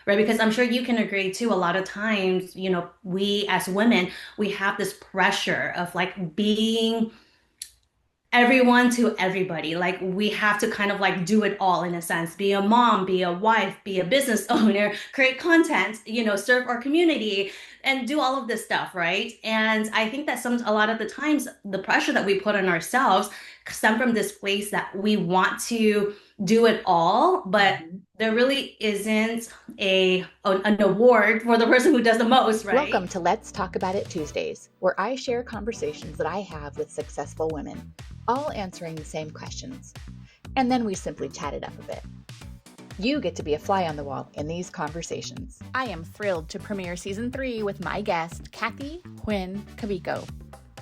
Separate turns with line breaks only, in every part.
right? Because I'm sure you can agree too, a lot of times, we as women, we have this pressure of like being everyone to everybody. Like we have to kind of like do it all in a sense, be a mom, be a wife, be a business owner, create content, serve our community and do all of this stuff, right? And I think that a lot of the times the pressure that we put on ourselves stem from this place that we want to do it all, but
Mhm.
there really isn't an award for the person who does the most, right?
Welcome to Let's Talk About It Tuesdays, where I share conversations that I have with successful women, all answering the same questions. And then we simply chat it up a bit. You get to be a fly on the wall in these conversations. I am thrilled to premiere season 3 with my guest, Kathy Huynh Cabico.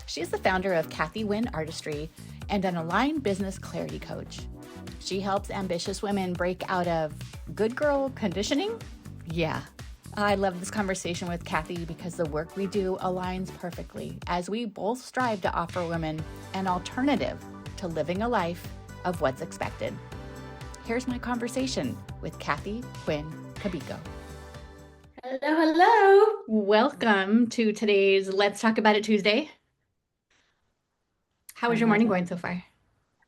She is the founder of Kathy Huynh Artistry and an aligned business clarity coach. She helps ambitious women break out of good girl conditioning. Yeah. I love this conversation with Kathy because the work we do aligns perfectly as we both strive to offer women an alternative to living a life of what's expected. Here's my conversation with Kathy Huynh Cabico.
Hello, hello.
Welcome to today's Let's Talk About It Tuesday. How
I
is your
love
morning
it.
going so far?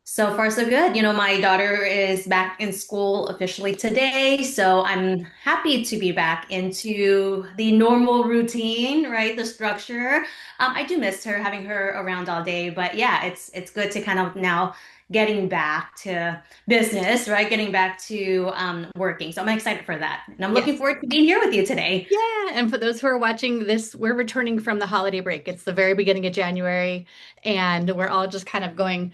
So far, so good. My daughter is back in school officially today, so I'm happy to be back into the normal routine, right? The structure. I do miss her, having her around all day, but yeah, it's good to kind of now getting back to business, right? Getting back to working. So I'm excited for that, and I'm looking
Yes.
forward to being here with you today.
Yeah, and for those who are watching this, we're returning from the holiday break. It's the very beginning of January, and we're all just kind of going,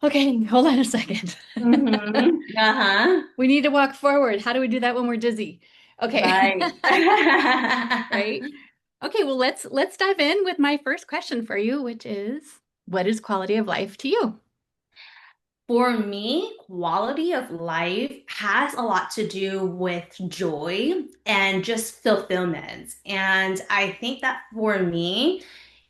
okay, hold on a second.
Uh-huh.
We need to walk forward. How do we do that when we're dizzy? Okay.
Right.
Right? Okay, well let's dive in with my first question for you, which is what is quality of life to you?
For me, quality of life has a lot to do with joy and just fulfillment. And I think that for me,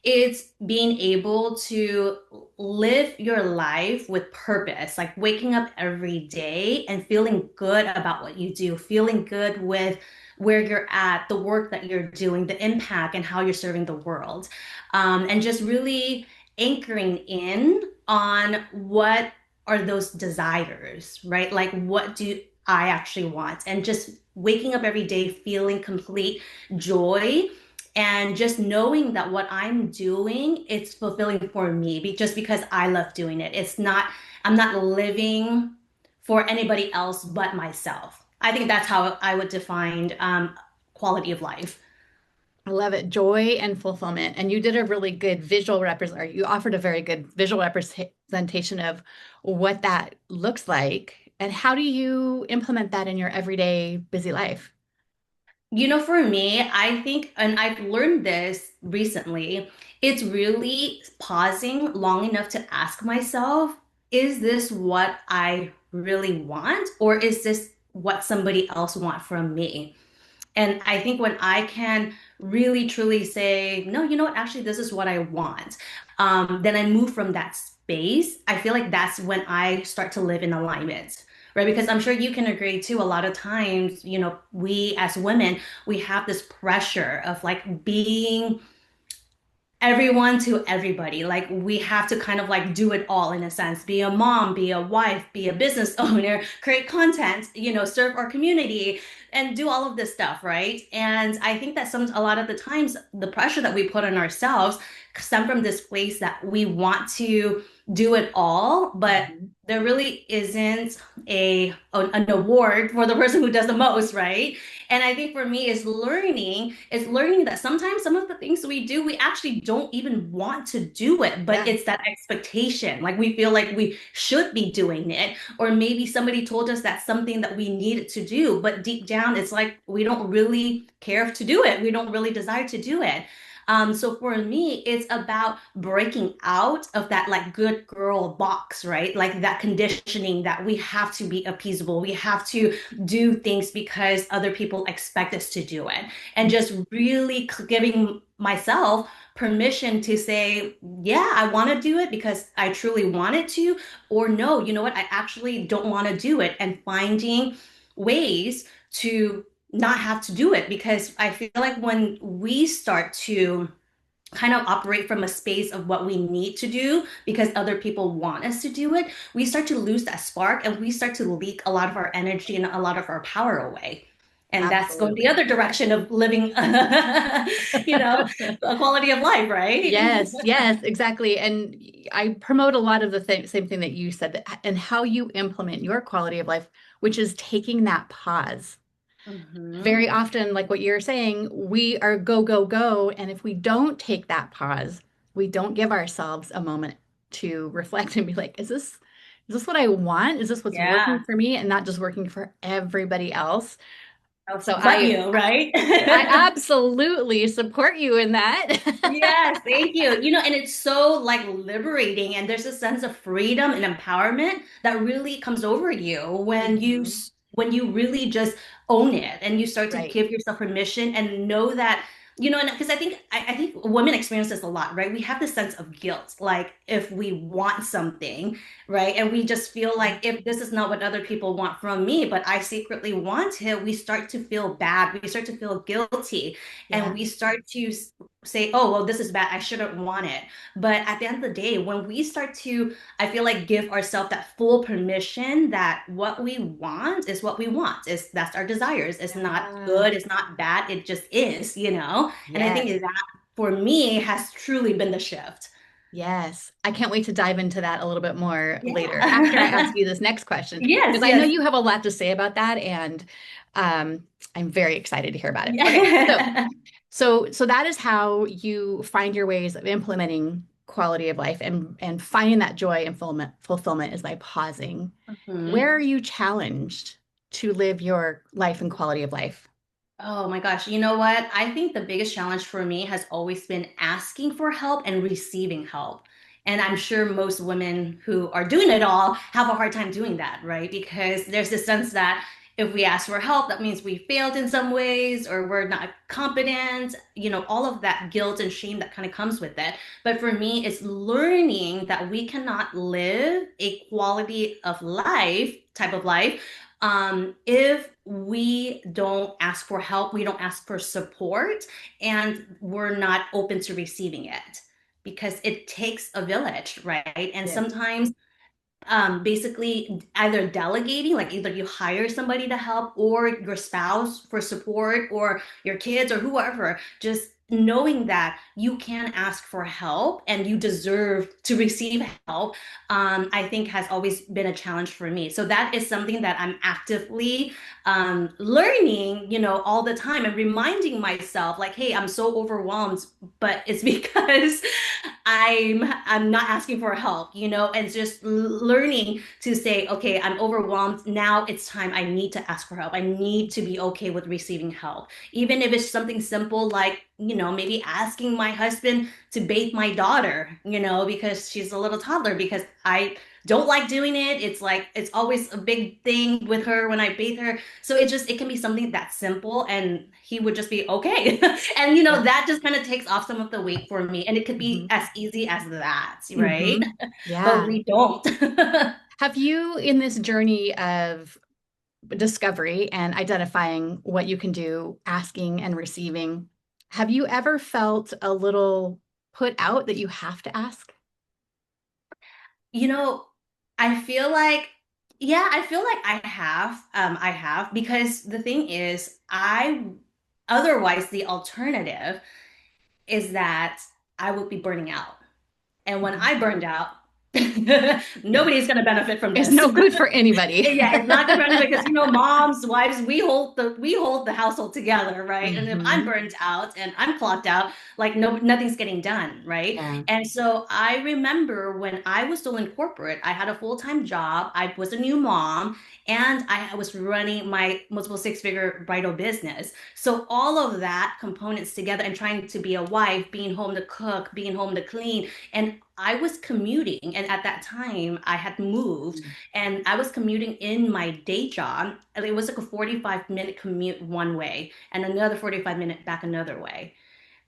it's being able to live your life with purpose, like waking up every day and feeling good about what you do, feeling good with where you're at, the work that you're doing, the impact, and how you're serving the world. And just really anchoring in on what are those desires, right? Like, what do I actually want? And just waking up every day feeling complete joy and just knowing that what I'm doing, it's fulfilling for me just because I love doing it. I'm not living for anybody else but myself. I think that's how I would define quality of life.
I love it. Joy and fulfillment. And you did a really good visual represent, or you offered a very good visual representation of what that looks like. And how do you implement that in your everyday busy life?
For me, I think, and I've learned this recently, it's really pausing long enough to ask myself, is this what I really want, or is this what somebody else want from me? And I think when I can really truly say, no, you know what, actually, this is what I want, then I move from that space. I feel like that's when I start to live in alignment, right? Because I'm sure you can agree too, a lot of times, we as women, we have this pressure of like being everyone to everybody. Like we have to kind of like do it all in a sense, be a mom, be a wife, be a business owner, create content, serve our community and do all of this stuff, right? And I think that a lot of the times the pressure that we put on ourselves stem from this place that we want to do it all, but
Mhm.
there really isn't an award for the person who does the most, right? And I think for me is learning that sometimes some of the things we do, we actually don't even want to do it, but
Yeah.
it's that expectation. Like we feel like we should be doing it, or maybe somebody told us that's something that we needed to do, but deep down it's like we don't really care to do it. We don't really desire to do it. So for me, it's about breaking out of that like good girl box, right? Like that conditioning that we have to be appeasable. We have to do things because other people expect us to do it. And just really giving myself permission to say, yeah, I want to do it because I truly wanted to, or no, you know what, I actually don't want to do it, and finding ways to not have to do it, because I feel like when we start to kind of operate from a space of what we need to do because other people want us to do it, we start to lose that spark and we start to leak a lot of our energy and a lot of our power away. And that's going the
Absolutely.
other direction of living, a quality of life, right?
Yes, yes, exactly. And I promote a lot of the same thing that you said, and how you implement your quality of life, which is taking that pause.
Hmm.
Very often, like what you're saying, we are go, go, go. And if we don't take that pause, we don't give ourselves a moment to reflect and be like, is this what I want? Is this what's working
Yeah.
for me and not just working for everybody else? So
But
I
you, right?
I absolutely support you in that.
Yes, thank you. And it's so like liberating, and there's a sense of freedom and empowerment that really comes over you when
Mhm.
when you really just own it and you start to
Right.
give yourself permission and know that, and because I think women experience this a lot, right? We have this sense of guilt, like if we want something, right? And we just feel like if this is not what other people want from me, but I secretly want it, we start to feel bad. We start to feel guilty, and
Yeah.
we start to say, oh, well, this is bad. I shouldn't want it. But at the end of the day, when we start to, I feel like, give ourselves that full permission that what we want is what we want, is that's our desires. It's not
Yeah.
good, it's not bad, it just is. And I think
Yes.
that for me has truly been the shift.
Yes. I can't wait to dive into that a little bit more later after I ask
Yeah.
you this next question,
Yes,
because I know
yes.
you have a lot to say about that, and I'm very excited to hear about it. Okay. So
Yeah.
so that is how you find your ways of implementing quality of life and finding that joy and fulfillment is by pausing.
Mhm.
Where are you challenged to live your life and quality of life?
Oh my gosh, you know what? I think the biggest challenge for me has always been asking for help and receiving help. And I'm sure most women who are doing it all have a hard time doing that, right? Because there's this sense that if we ask for help, that means we failed in some ways or we're not competent, all of that guilt and shame that kind of comes with it. But for me, it's learning that we cannot live a quality of life, type of life, if we don't ask for help, we don't ask for support, and we're not open to receiving it, because it takes a village, right? And
Yes.
sometimes basically either delegating, like either you hire somebody to help or your spouse for support or your kids or whoever, just knowing that you can ask for help and you deserve to receive help, I think has always been a challenge for me. So that is something that I'm actively learning, all the time, and reminding myself like, hey, I'm so overwhelmed, but it's because I'm not asking for help, and just learning to say, okay, I'm overwhelmed. Now it's time. I need to ask for help. I need to be okay with receiving help. Even if it's something simple like, maybe asking my husband to bathe my daughter, because she's a little toddler, because I don't like doing it. It's like it's always a big thing with her when I bathe her. So it can be something that simple and he would just be okay. And
Yeah.
that just kind of takes off some of the weight for me. And it could be
Hmm.
as easy as that, right?
Hmm.
But
Yeah.
we don't.
Have you, in this journey of discovery and identifying what you can do, asking and receiving, have you ever felt a little put out that you have to ask?
You know, I feel like, yeah, I feel like I have, because the thing is, otherwise the alternative is that I would be burning out. And when I
Mhm.
burned out,
Yeah.
nobody's going to benefit from
It's
this.
no good for anybody.
Yeah, it's not good for anyone, because moms, wives, we hold the household together, right? And if I'm
Hmm.
burnt out and I'm clocked out, like nothing's getting done, right?
Yeah.
And so I remember when I was still in corporate, I had a full-time job, I was a new mom, and I was running my multiple six-figure bridal business. So all of that components together, and trying to be a wife, being home to cook, being home to clean, and I was commuting, and at that time I had moved, and I was commuting in my day job. And it was like a 45-minute commute one way and another 45-minute back another way.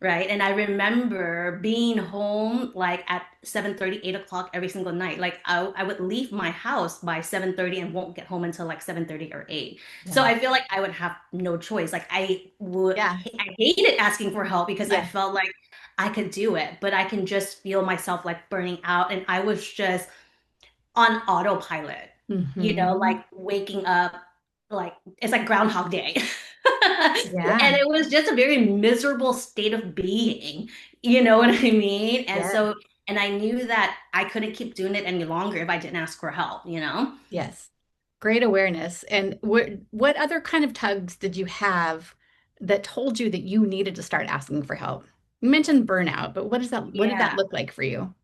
right? And I remember being home like at 7:30, 8 o'clock every single night. Like I would leave my house by 7:30 and won't get home until like 7:30 or 8. So
Yeah.
I feel like I would have no choice. Like
Yeah.
I hated asking for help because I
Yeah.
felt like I could do it, but I can just feel myself like burning out. And I was just on autopilot, like
Hmm.
waking up, like it's like Groundhog Day.
Yeah.
And it was just a very miserable state of being, you know what I mean? And
Yeah.
so, and I knew that I couldn't keep doing it any longer if I didn't ask for help, you know?
Yes. Great awareness. And what other kind of tugs did you have that told you that you needed to start asking for help? You mentioned burnout, but what did that
Yeah.
look like for you?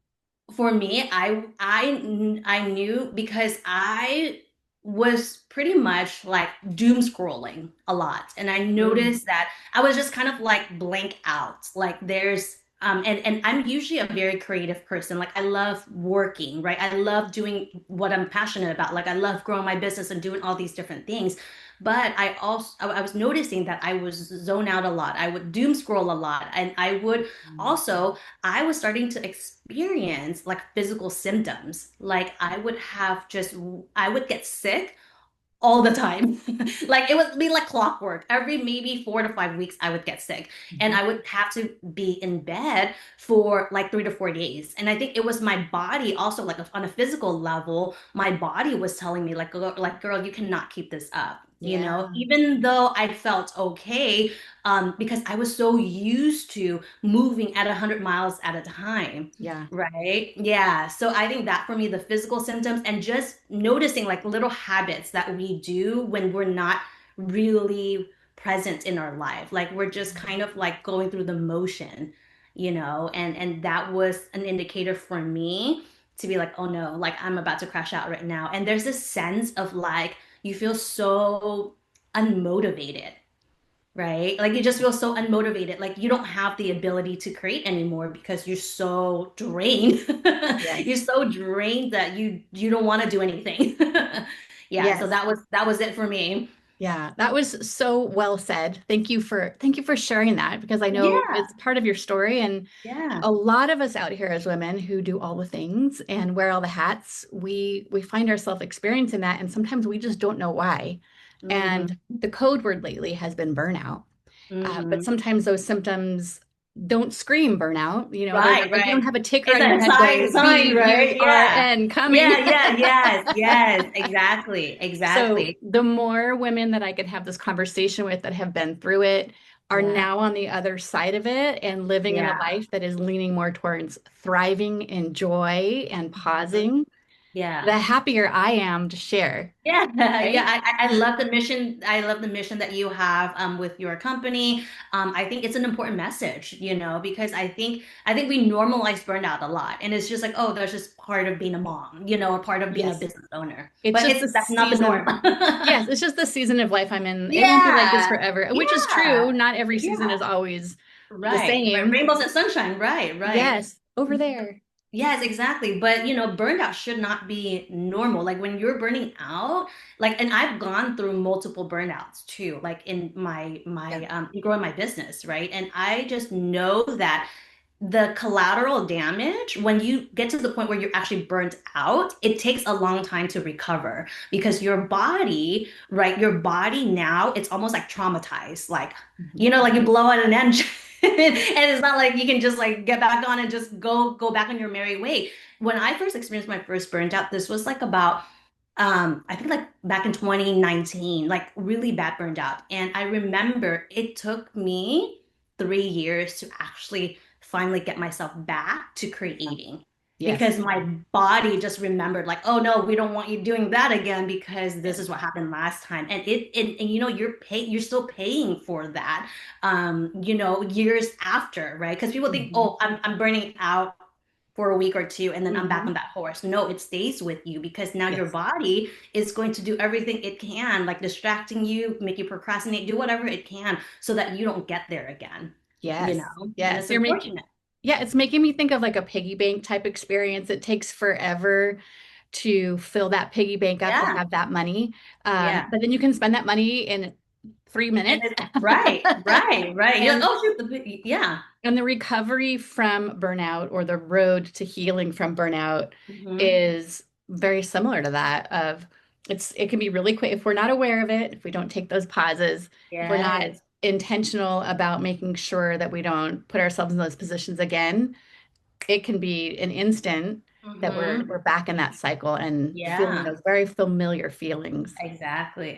For me, I knew because I was pretty much like doom scrolling a lot, and I
Mm.
noticed that I was just kind of like blank out. Like there's and I'm usually a very creative person. Like I love working, right? I love doing what I'm passionate about. Like I love growing my business and doing all these different things. But I was noticing that I was zone out a lot. I would doom scroll a lot, and I would also I was starting to experience like physical symptoms. Like I would get sick all the time. Like it would be like clockwork. Every maybe 4 to 5 weeks, I would get sick. And
Mhm.
I would have to be in bed for like 3 to 4 days. And I think it was my body also, like on a physical level, my body was telling me, like, girl, you cannot keep this up.
Yeah.
Even though I felt okay, because I was so used to moving at 100 miles at a time.
Yeah.
Right. Yeah. So I think that for me, the physical symptoms and just noticing like little habits that we do when we're not really present in our life. Like we're just kind of like going through the motion, and that was an indicator for me to be like, oh no, like I'm about to crash out right now. And there's this sense of like you feel so unmotivated, right? Like you just feel so unmotivated. Like you don't have the ability to create anymore because you're so drained.
Yes.
You're so drained that you don't want to do anything. Yeah, so
Yes.
that was it for me.
Yeah, that was so well said. Thank you for sharing that because I know
Yeah,
it's part of your story and
yeah.
a lot of us out here as women who do all the things and wear all the hats, we find ourselves experiencing that and sometimes we just don't know why.
Hmm.
And the code word lately has been burnout. But
Hmm.
sometimes those symptoms don't scream burnout. They're
Right,
not like you don't
right.
have a ticker
It's
on your
a
head
sign,
going
sign, right? Yeah.
BURN coming.
Yeah, yeah, yes, yes, exactly,
So
exactly.
the more women that I could have this conversation with that have been through it are
Yeah,
now on the other side of it and living in a
yeah.
life that is leaning more towards thriving in joy and
Mhm.
pausing,
Yeah.
the happier I am to share,
Yeah, yeah.
right?
I love the mission. I love the mission that you have with your company. I think it's an important message, because I think we normalize burnout a lot, and it's just like, oh, that's just part of being a mom, or part of being a
Yes.
business owner.
It's
But
just the
that's not the norm.
season. Yes, it's just the season of life I'm in. It won't be like this
Yeah,
forever, which is
yeah,
true. Not every season
yeah.
is always the
Right, right.
same.
Rainbows and sunshine. Right, right.
Yes, over there.
Yes, exactly. But burnout should not be normal. Like when you're burning out, like, and I've gone through multiple burnouts too, like in
Yeah.
in growing my business, right? And I just know that the collateral damage, when you get to the point where you're actually burnt out, it takes a long time to recover because your body, right? Your body now, it's almost like traumatized. Like,
Mhm.
like you blow out an engine. And it's not like you can just like get back on and just go back on your merry way. When I first experienced my first burnt out, this was like about I think like back in 2019, like really bad burned out. And I remember it took me 3 years to actually finally get myself back to creating
Yes.
because my body just remembered like, oh no, we don't want you doing that again because this is what happened last time. And you're still paying for that years after, right? Because people think,
Mhm.
oh, I'm burning out for a week or two and then I'm back on
Mhm.
that horse. No, it stays with you because now your
Yes.
body is going to do everything it can, like distracting you, make you procrastinate, do whatever it can so that you don't get there again,
Yes.
and
Yes.
it's
You're making,
unfortunate.
yeah, it's making me think of like a piggy bank type experience. It takes forever to fill that piggy bank up to
Yeah,
have that money.
yeah.
But then you can spend that money in
And3
minutes.
it's right. You're like,
And
oh shoot, yeah.
and the recovery from burnout or the road to healing from burnout
Hmm.
is very similar to that of it can be really quick if we're not aware of it, if we don't take those pauses, if we're not
Yes.
intentional about making sure that we don't put ourselves in those positions again, it can be an instant that
Hmm.
we're back in that cycle and feeling
Yeah.
those very familiar feelings.
Exactly.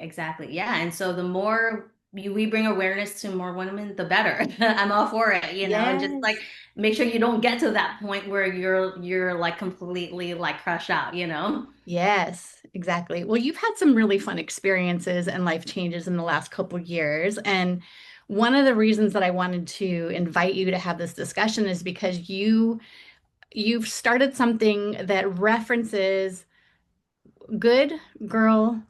Yeah. And so the more we bring awareness to more women, the better. I'm all for it, and just like
Yes.
make sure you don't get to that point where you're like completely like crushed out.
Yes, exactly. Well, you've had some really fun experiences and life changes in the last couple years. And one of the reasons that I wanted to invite you to have this discussion is because you've started something that references good girl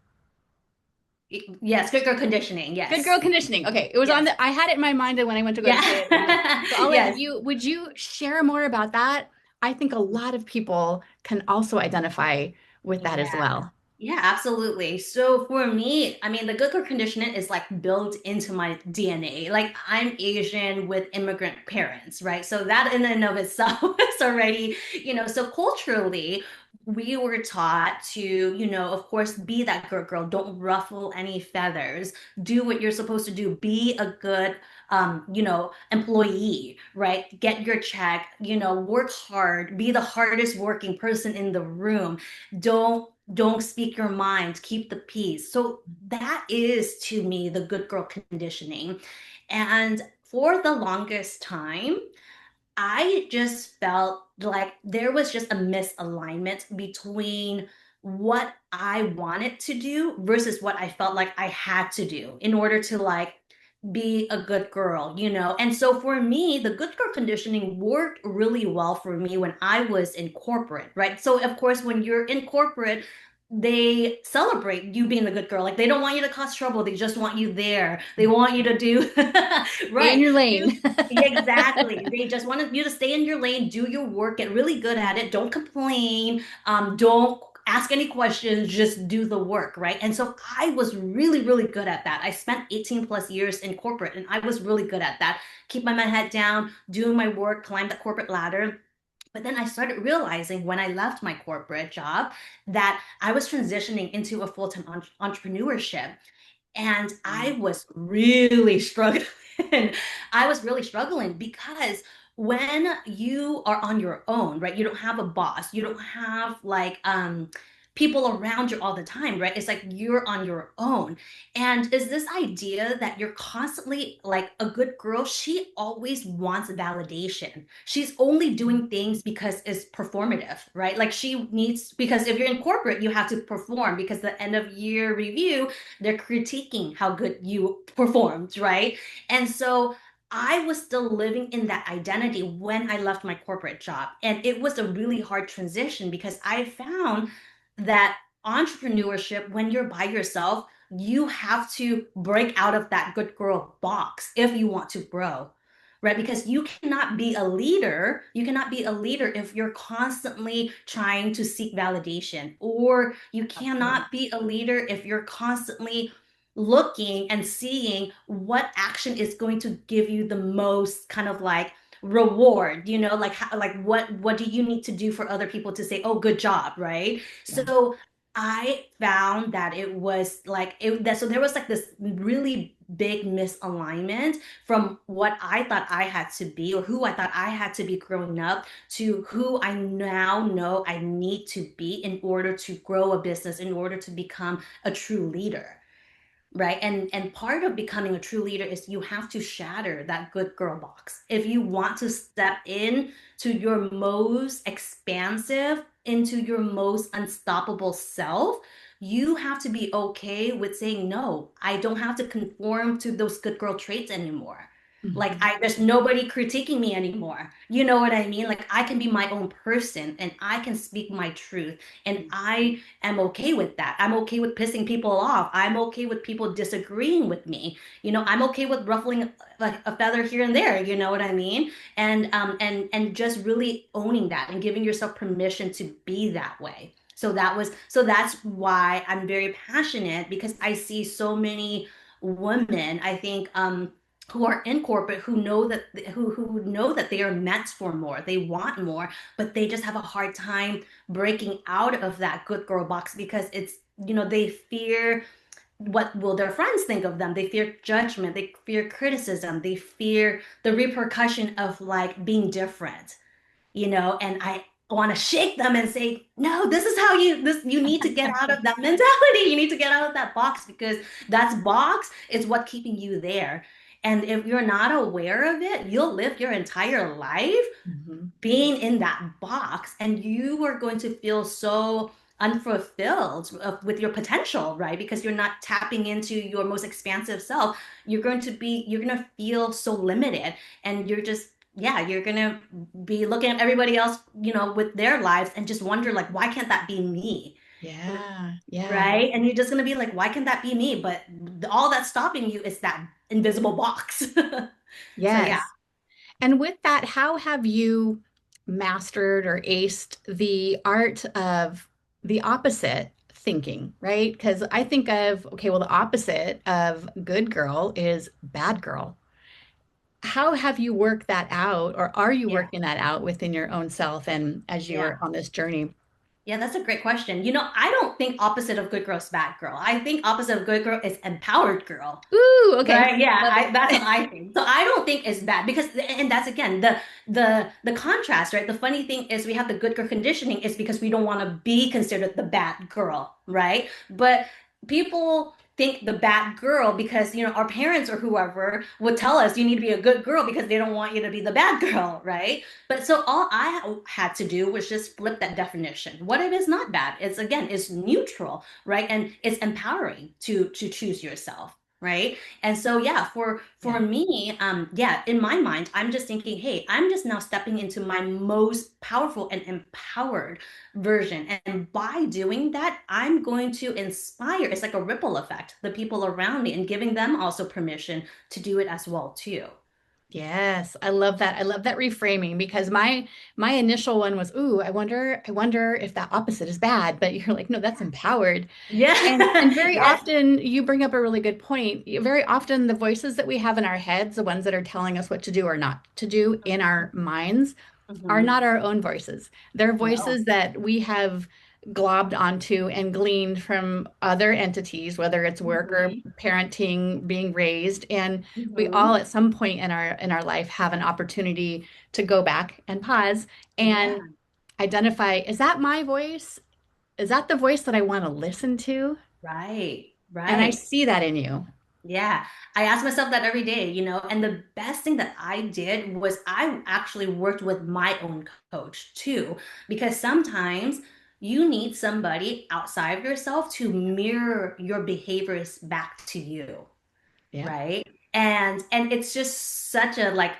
Yes, good girl conditioning.
good girl
Yes.
conditioning. Okay, it was on
Yes.
the I had it in my mind and when I went to go to say it.
Yeah.
So I'll let
Yes.
you would you share more about that? I think a lot of people can also identify with that as
Yeah.
well.
Yeah, absolutely. So for me, I mean, the good girl conditioning is like built into my DNA. Like I'm Asian with immigrant parents, right? So that in and of itself is already, so culturally, we were taught to, of course, be that good girl. Don't ruffle any feathers. Do what you're supposed to do. Be a good, employee, right? Get your check, work hard. Be the hardest working person in the room. Don't speak your mind, keep the peace. So that is to me the good girl conditioning. And for the longest time, I just felt like there was just a misalignment between what I wanted to do versus what I felt like I had to do in order to like be a good girl. And so for me, the good girl conditioning worked really well for me when I was in corporate, right? So of course, when you're in corporate, they celebrate you being the good girl. Like they don't want you to cause trouble. They just want you there. They want you to do
Stay in
right.
your
Do
lane.
yeah, exactly. They just wanted you to stay in your lane, do your work, get really good at it. Don't complain. Don't ask any questions. Just do the work, right? And so I was really, really good at that. I spent 18 plus years in corporate, and I was really good at that. Keep my head down, doing my work, climb the corporate ladder. But then I started realizing when I left my corporate job that I was transitioning into a full-time entrepreneurship. And I was really struggling. I was really struggling because when you are on your own, right? You don't have a boss. You don't have like people around you all the time, right? It's like you're on your own. And is this idea that you're constantly like a good girl, she always wants validation. She's only doing things because it's performative, right? Like she needs, because if you're in corporate, you have to perform because the end of year review, they're critiquing how good you performed, right? And so I was still living in that identity when I left my corporate job. And it was a really hard transition because I found that entrepreneurship, when you're by yourself, you have to break out of that good girl box if you want to grow, right? Because you cannot be a leader. You cannot be a leader if you're constantly trying to seek validation, or you
Absolutely.
cannot be a leader if you're constantly looking and seeing what action is going to give you the most kind of like reward, like like what do you need to do for other people to say, oh, good job, right?
Yeah.
So I found that it was like so there was like this really big misalignment from what I thought I had to be, or who I thought I had to be growing up, to who I now know I need to be in order to grow a business, in order to become a true leader. Right. And part of becoming a true leader is you have to shatter that good girl box. If you want to step in to your most expansive, into your most unstoppable self, you have to be okay with saying, no, I don't have to conform to those good girl traits anymore. Like
Mhm.
there's nobody critiquing me anymore. You know what I mean? Like I can be my own person and I can speak my truth. And I am okay with that. I'm okay with pissing people off. I'm okay with people disagreeing with me. I'm okay with ruffling like a feather here and there. You know what I mean? And just really owning that and giving yourself permission to be that way. So that's why I'm very passionate, because I see so many women, I think, who are in corporate who know that they are meant for more, they want more, but they just have a hard time breaking out of that good girl box because they fear what will their friends think of them. They fear judgment, they fear criticism, they fear the repercussion of like being different, and I want to shake them and say, no, this is how you need to get out of that mentality. You need to get out of that box because that box is what keeping you there. And if you're not aware of it, you'll live your entire life
Mhm.
being in that box, and you are going to feel so unfulfilled with your potential, right? Because you're not tapping into your most expansive self. You're going to feel so limited, and you're going to be looking at everybody else, with their lives and just wonder like, why can't that be me?
Yeah, yeah,
Right? And you're just going to be like, why can't that be me? But all that's stopping you is that invisible box. So yeah.
yes. And with that, how have you mastered or aced the art of the opposite thinking, right? Because I think of, okay, well, the opposite of good girl is bad girl. How have you worked that out, or are you
Yeah.
working that out within your own self and as you
Yeah.
are on this journey?
Yeah, that's a great question. I don't think opposite of good girl is bad girl. I think opposite of good girl is empowered girl.
Ooh, okay.
Right? Yeah,
Love
that's what
it.
I think. So I don't think it's bad because, and that's again the contrast, right? The funny thing is we have the good girl conditioning is because we don't want to be considered the bad girl, right? But people think the bad girl because our parents or whoever would tell us you need to be a good girl because they don't want you to be the bad girl, right? But so all I had to do was just flip that definition. What if it's not bad? It's neutral, right? And it's empowering to choose yourself, right? And so yeah, for
Yeah.
me, yeah, in my mind, I'm just thinking, hey, I'm just now stepping into my most powerful and empowered version. And by doing that, I'm going to inspire, it's like a ripple effect, the people around me and giving them also permission to do it as well too.
Yes, I love that. I love that reframing because my initial one was, ooh, I wonder if that opposite is bad, but you're like, no, that's empowered. And
Yeah.
very
Yes.
often you bring up a really good point. Very often the voices that we have in our heads, the ones that are telling us what to do or not to do in our minds, are
Hmm.
not our own voices. They're
No.
voices that we have globbed onto and gleaned from other entities, whether it's work or
Hmm.
parenting, being raised. And we all
Hmm.
at some point in our life have an opportunity to go back and pause
Yeah.
and identify, is that my voice? Is that the voice that I want to listen to?
Right.
And I
Right.
see that in you.
Yeah, I ask myself that every day, and the best thing that I did was I actually worked with my own coach too, because sometimes you need somebody outside of yourself to mirror your behaviors back to you,
Yeah.
right? And it's just such a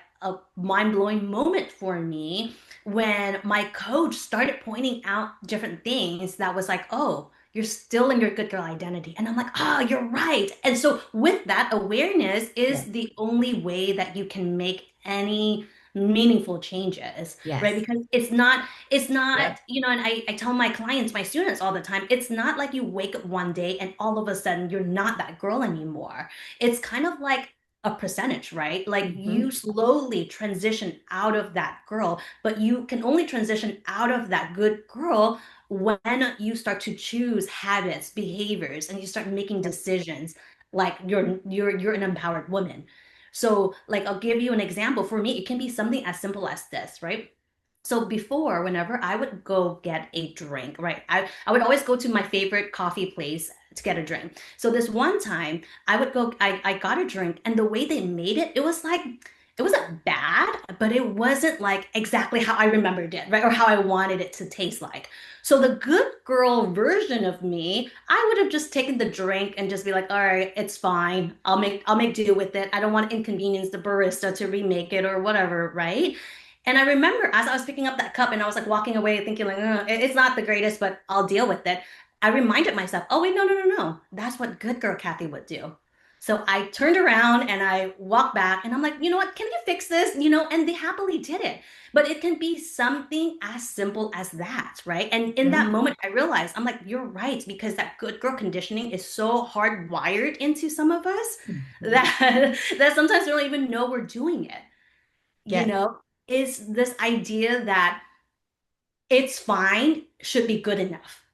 mind-blowing moment for me when my coach started pointing out different things that was like, oh, you're still in your good girl identity. And I'm like, oh, you're right. And so with that, awareness
Yeah.
is the only way that you can make any meaningful changes, right?
Yes.
Because it's not,
Yep.
and I tell my clients, my students all the time, it's not like you wake up one day and all of a sudden you're not that girl anymore. It's kind of like a percentage, right? Like
Hmm.
you slowly transition out of that girl, but you can only transition out of that good girl when you start to choose habits, behaviors, and you start making
Yep.
decisions like you're an empowered woman. So like I'll give you an example. For me, it can be something as simple as this, right? So before, whenever I would go get a drink, right? I would always go to my favorite coffee place to get a drink. So this one time I got a drink and the way they made it, it wasn't bad, but it wasn't like exactly how I remembered it, right? Or how I wanted it to taste like. So the good girl version of me, I would have just taken the drink and just be like, all right, it's fine. I'll make do with it. I don't want to inconvenience the barista to remake it or whatever, right? And I remember as I was picking up that cup and I was like walking away thinking like, it's not the greatest, but I'll deal with it. I reminded myself, oh wait, no, no, no, no. That's what good girl Kathy would do. So I turned around and I walked back and I'm like, you know what, can you fix this? And they happily did it. But it can be something as simple as that, right? And in that
Mhm.
moment, I realized, I'm like, you're right, because that good girl conditioning is so hardwired into some of us
Mhm.
that that sometimes we don't even know we're doing it. You
Yes.
know, is this idea that it's fine should be good enough.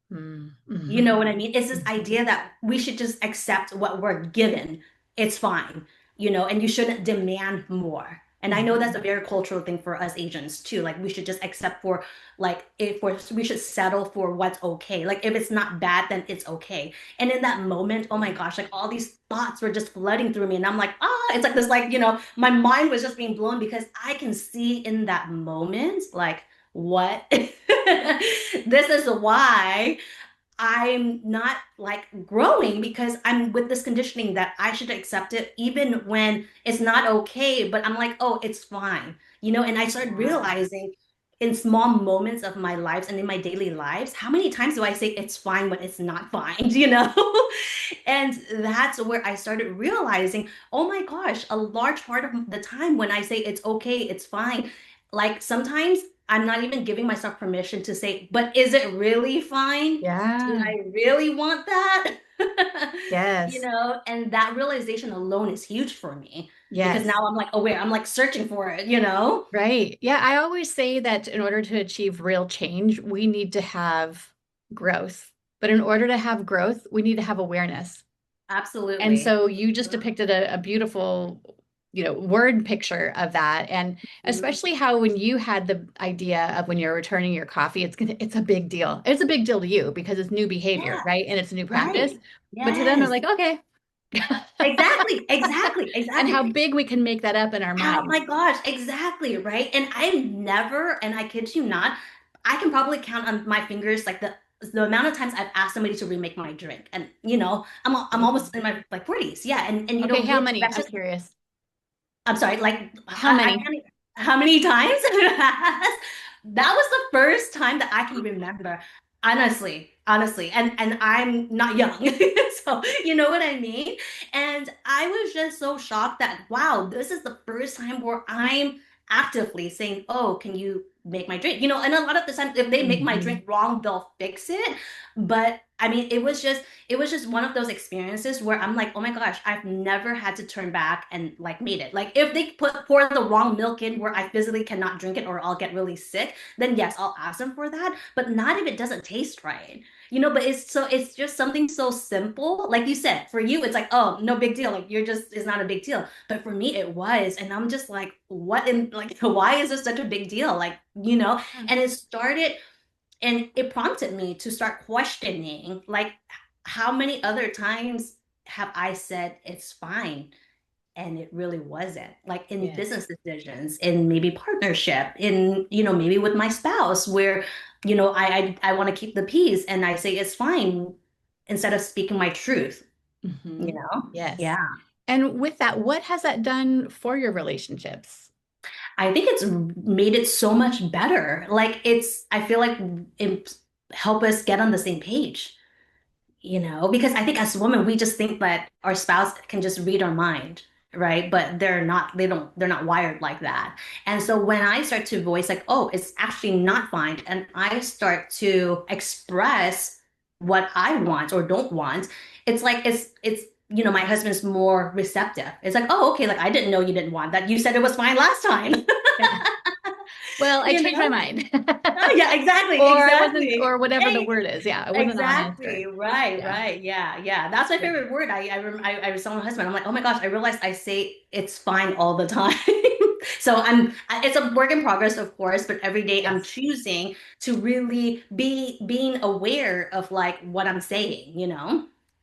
You know
Mm-hmm.
what I mean? It's this idea that we should just accept what we're given. It's fine, and you shouldn't demand more. And I know that's
Mhm.
a very cultural thing for us Asians too. Like we should just accept for like if we should settle for what's okay. Like if it's not bad, then it's okay. And in that moment, oh my gosh, like all these thoughts were just flooding through me. And I'm like, it's like this, like, my mind was just being blown because I can see in that moment, like, what? This is why I'm not like growing, because I'm with this conditioning that I should accept it even when it's not okay. But I'm like, oh, it's fine. And I started
Yeah.
realizing in small moments of my lives and in my daily lives, how many times do I say it's fine when it's not fine, And that's where I started realizing, oh my gosh, a large part of the time when I say it's okay, it's fine, like sometimes I'm not even giving myself permission to say, but is it really fine? Do
Yeah.
I really want that?
Yes.
And that realization alone is huge for me, because
Yes.
now I'm like aware, I'm like searching for it.
Right. Yeah. I always say that in order to achieve real change, we need to have growth. But in order to have growth, we need to have awareness. And
Absolutely.
so you just depicted a beautiful, word picture of that. And
Mhm.
especially how when you had the idea of when you're returning your coffee, it's a big deal. It's a big deal to you because it's new behavior,
Yeah,
right? And it's a new practice.
right.
But to them, they're
Yes.
like, okay.
Exactly, exactly,
And how
exactly.
big we can make that up in our
Oh
mind.
my gosh, exactly, right? And I've never, and I kid you not, I can probably count on my fingers like the amount of times I've asked somebody to remake my drink. And I'm almost in my like 40s. Yeah. And
Okay, how
really,
many?
that's
I'm
just,
curious.
I'm sorry, like
How
I
many?
can't how many times? That was the first time that I can remember. Honestly, honestly. And I'm not young. So you know what I mean? And I was just so shocked that, wow, this is the first time where I'm actively saying, oh, can you make my drink? And a lot of the time if they make my
Mhm.
drink wrong, they'll fix it. But I mean, it was just one of those experiences where I'm like, oh my gosh, I've never had to turn back and like made it. Like if they pour the wrong milk in where I physically cannot drink it or I'll get really sick, then yes, I'll ask them for that. But not if it doesn't taste right. But it's just something so simple. Like you said, for you, it's like, oh, no big deal. Like it's not a big deal. But for me, it was. And I'm just like, what in like why is this such a big deal? Like. And it started and it prompted me to start questioning, like, how many other times have I said it's fine and it really wasn't? Like in
Yes.
business decisions, in maybe partnership, in, maybe with my spouse, where, I want to keep the peace and I say it's fine instead of speaking my truth, you
Hmm.
know?
Yes.
Yeah.
And with that, what has that done for your relationships?
I think it's made it so much better. Like I feel like it help us get on the same page. Because I think as women, we just think that our spouse can just read our mind, right? But they're not wired like that. And so when I start to voice like, oh, it's actually not fine, and I start to express what I want or don't want, it's like my husband's more receptive. It's like, oh, okay, like I didn't know you didn't want that. You said it was fine last time.
Yeah. Well, I
You
changed my
know?
mind.
Oh, yeah, exactly,
Or I wasn't,
exactly.
or whatever the
Hey,
word is. Yeah, I wasn't honest or
exactly. Right,
yeah.
right. Yeah, yeah. That's my
Yeah.
favorite word. I was telling my husband, I'm like, oh my gosh, I realized I say it's fine all the time. So it's a work in progress, of course, but every day I'm
Yes.
choosing to really being aware of like what I'm saying.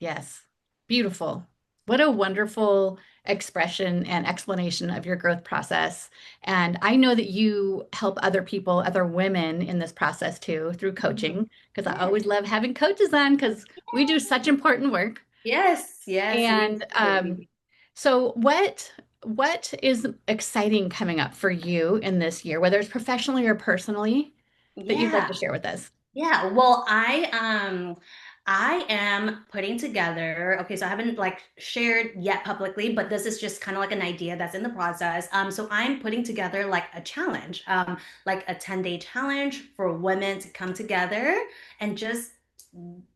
Yes. Beautiful. What a wonderful expression and explanation of your growth process. And I know that you help other people, other women in this process too, through
Mhm.
coaching, because I
Yes.
always love having coaches on because we do such important work.
Yes, yes, we
And
do.
so what is exciting coming up for you in this year, whether it's professionally or personally, that you'd like to
Yeah.
share with us?
Yeah, well, I am putting together, okay, so I haven't like shared yet publicly, but this is just kind of like an idea that's in the process. So I'm putting together like a challenge, like a 10-day challenge for women to come together and just,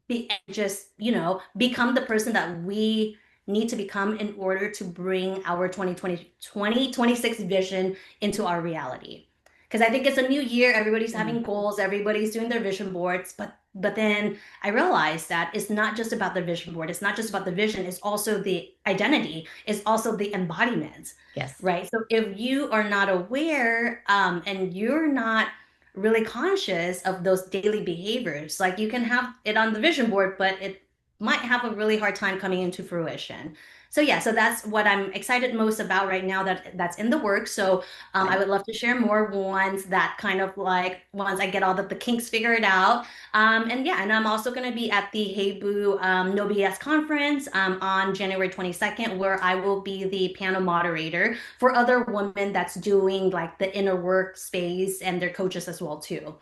become the person that we need to become in order to bring our 2026 vision into our reality. Because I think it's a new year, everybody's
Mm.
having goals, everybody's doing their vision boards, but then I realized that it's not just about the vision board, it's not just about the vision, it's also the identity, it's also the embodiment,
Yes.
right? So if you are not aware, and you're not really conscious of those daily behaviors, like you can have it on the vision board, but it might have a really hard time coming into fruition. So yeah, so that's what I'm excited most about right now, that's in the works. So I
Right.
would love to share more once I get all the kinks figured out. And yeah, and I'm also going to be at the Hey Boo No BS conference on January 22nd, where I will be the panel moderator for other women that's doing like the inner work space and their coaches as well too.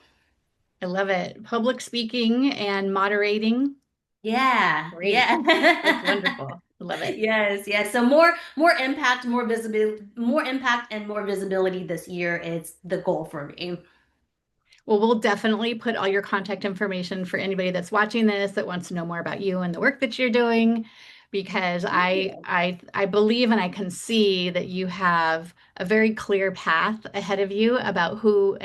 I love it. Public speaking and moderating.
Yeah,
Great. That's
yeah.
wonderful. I love it.
Yes, yes. So more impact, more visibility, more impact and more visibility this year is the goal for me.
Well, we'll definitely put all your contact information for anybody that's watching this that wants to know more about you and the work that you're doing, because
Thank
I
you.
I I believe and I can see that you have a very clear path ahead of you about who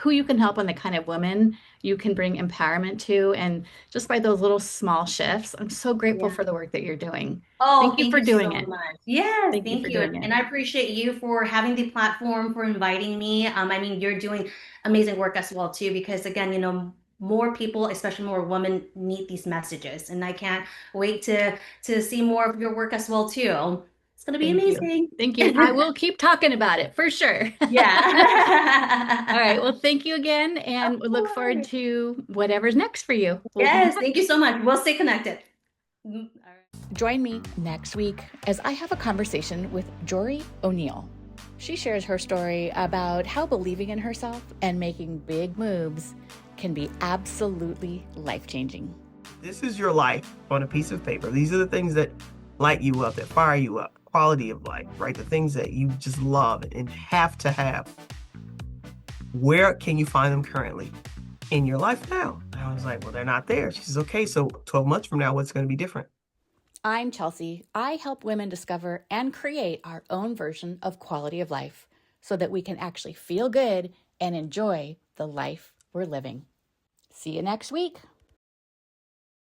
you can help and the kind of women you can bring empowerment to. And just by those little small shifts, I'm so grateful
Yeah.
for the work that you're doing.
Oh,
Thank you
thank
for
you
doing
so
it.
much. Yes,
Thank you
thank
for
you.
doing it.
And I appreciate you for having the platform, for inviting me. I mean, you're doing amazing work as well too, because again, more people, especially more women, need these messages. And I can't wait to see more of your work as well too. It's gonna be
Thank you.
amazing.
Thank you. I will keep talking about it for sure. All right.
Yeah.
Well, thank you again,
Of
and we look forward
course.
to whatever's next for you. We'll be in
Yes, thank you
touch.
so much. We'll stay connected. All right.
Join me next week as I have a conversation with Jory O'Neill. She shares her story about how believing in herself and making big moves can be absolutely life-changing.
This is your life on a piece of paper. These are the things that light you up, that fire you up, quality of life, right? The things that you just love and have to have. Where can you find them currently in your life now? And I was like, well, they're not there. She says, okay, so 12 months from now, what's going to be different?
I'm Chelsea. I help women discover and create our own version of quality of life so that we can actually feel good and enjoy the life we're living. See you next week.